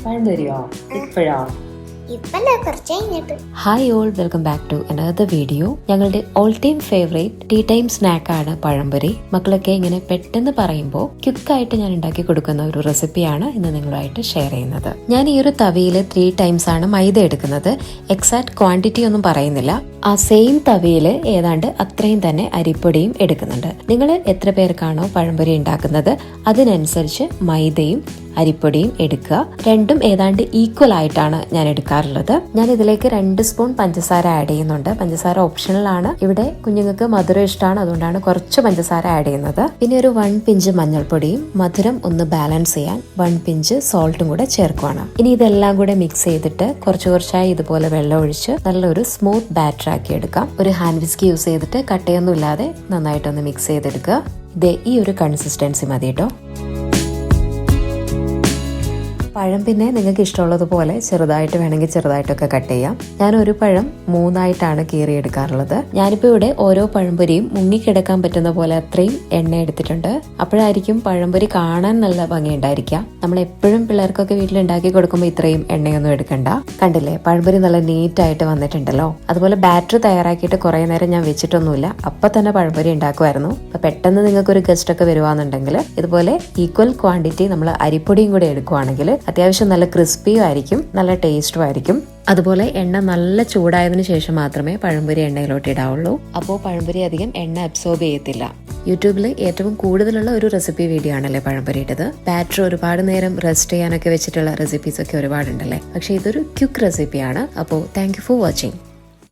പഴംപൊരിയോ ഇപ്പോഴോ? Hi all, welcome back to another video. ഞങ്ങളുടെ all time favourite tea time സ്നാക്കാണ് പഴംപൊരി. മക്കളൊക്കെ ഇങ്ങനെ പെട്ടെന്ന് പറയുമ്പോൾ ക്വിക്കായിട്ട് ഞാൻ ഉണ്ടാക്കി കൊടുക്കുന്ന ഒരു റെസിപ്പിയാണ് ഇന്ന് നിങ്ങളുമായിട്ട് ഷെയർ ചെയ്യുന്നത്. ഞാൻ ഈ ഒരു തവിയിൽ 3 ടൈംസ് ആണ് മൈദ എടുക്കുന്നത്. എക്സാക്ട് ക്വാണ്ടിറ്റി ഒന്നും പറയുന്നില്ല. ആ സെയിം തവിയിൽ ഏതാണ്ട് അത്രയും തന്നെ അരിപ്പൊടിയും എടുക്കുന്നുണ്ട്. നിങ്ങൾ എത്ര പേർക്കാണോ പഴംപൊരി ഉണ്ടാക്കുന്നത് അതിനനുസരിച്ച് മൈദയും അരിപ്പൊടിയും എടുക്കുക. രണ്ടും ഏതാണ്ട് ഈക്വൽ ആയിട്ടാണ് ഞാൻ എടുക്കാറുള്ളത്. ഞാൻ ഇതിലേക്ക് 2 സ്പൂൺ പഞ്ചസാര ആഡ് ചെയ്യുന്നുണ്ട്. പഞ്ചസാര ഓപ്ഷണൽ ആണ്. ഇവിടെ കുഞ്ഞുങ്ങൾക്ക് മധുരം ഇഷ്ടമാണ്, അതുകൊണ്ടാണ് കുറച്ച് പഞ്ചസാര ആഡ് ചെയ്യുന്നത്. പിന്നെ ഒരു 1 പിഞ്ച് മഞ്ഞൾപ്പൊടിയും മധുരം ഒന്ന് ബാലൻസ് ചെയ്യാൻ 1 പിഞ്ച് സോൾട്ടും കൂടെ ചേർക്കുവാണ്. ഇനി ഇതെല്ലാം കൂടെ മിക്സ് ചെയ്തിട്ട് കുറച്ചായി ഇതുപോലെ വെള്ളം ഒഴിച്ച് നല്ലൊരു സ്മൂത്ത് ബാറ്റർ ആക്കി എടുക്കാം. ഒരു ഹാൻഡ് വിസ്ക് യൂസ് ചെയ്തിട്ട് കട്ടയൊന്നും ഇല്ലാതെ നന്നായിട്ടൊന്ന് മിക്സ് ചെയ്തെടുക്കുക. ഇത് ഈ ഒരു കൺസിസ്റ്റൻസി മതി കേട്ടോ. പഴം പിന്നെ നിങ്ങൾക്ക് ഇഷ്ടമുള്ളതുപോലെ ചെറുതായിട്ട് വേണമെങ്കിൽ ചെറുതായിട്ടൊക്കെ കട്ട് ചെയ്യാം. ഞാൻ ഒരു പഴം 3 കീറിയെടുക്കാറുള്ളത്. ഞാനിപ്പോൾ ഇവിടെ ഓരോ പഴംപൊരിയും മുങ്ങിക്കിടക്കാൻ പറ്റുന്ന പോലെ അത്രയും എണ്ണ എടുത്തിട്ടുണ്ട്. അപ്പോഴായിരിക്കും പഴംപൊരി കാണാൻ നല്ല ഭംഗിയുണ്ടായിരിക്കാം. നമ്മൾ എപ്പോഴും പിള്ളേർക്കൊക്കെ വീട്ടിൽ ഉണ്ടാക്കി കൊടുക്കുമ്പോൾ ഇത്രയും എണ്ണയൊന്നും എടുക്കണ്ട. കണ്ടില്ലേ, പഴംപൊരി നല്ല നീറ്റായിട്ട് വന്നിട്ടുണ്ടല്ലോ. അതുപോലെ ബാറ്റർ തയ്യാറാക്കിയിട്ട് കുറെ നേരം ഞാൻ വെച്ചിട്ടൊന്നുമില്ല, അപ്പൊ തന്നെ പഴംപൊരി ഉണ്ടാക്കുമായിരുന്നു. അപ്പൊ പെട്ടെന്ന് നിങ്ങൾക്ക് ഒരു ഗസ്റ്റ് ഒക്കെ വരുവാന്നുണ്ടെങ്കിൽ ഇതുപോലെ ഈക്വൽ ക്വാണ്ടിറ്റി നമ്മൾ അരിപ്പൊടിയും കൂടെ എടുക്കുവാണെങ്കിൽ അത്യാവശ്യം നല്ല ക്രിസ്പിയും ആയിരിക്കും, നല്ല ടേസ്റ്റും ആയിരിക്കും. അതുപോലെ എണ്ണ നല്ല ചൂടായതിനു ശേഷം മാത്രമേ പഴംപൊരി എണ്ണയിലോട്ട് ഇടാവുള്ളൂ. അപ്പോൾ പഴംപൊരി അധികം എണ്ണ അബ്സോർബ് ചെയ്യത്തില്ല. യൂട്യൂബിൽ ഏറ്റവും കൂടുതലുള്ള ഒരു റെസിപ്പി വീഡിയോ ആണല്ലേ പഴംപൊരിയുടേത്. ബാറ്റർ ഒരുപാട് നേരം റെസ്റ്റ് ചെയ്യാനൊക്കെ വെച്ചിട്ടുള്ള റെസിപ്പീസ് ഒക്കെ ഒരുപാടുണ്ടല്ലേ. പക്ഷെ ഇതൊരു ക്വിക്ക് റെസിപ്പിയാണ്. അപ്പോൾ താങ്ക് യു ഫോർ വാച്ചിങ്.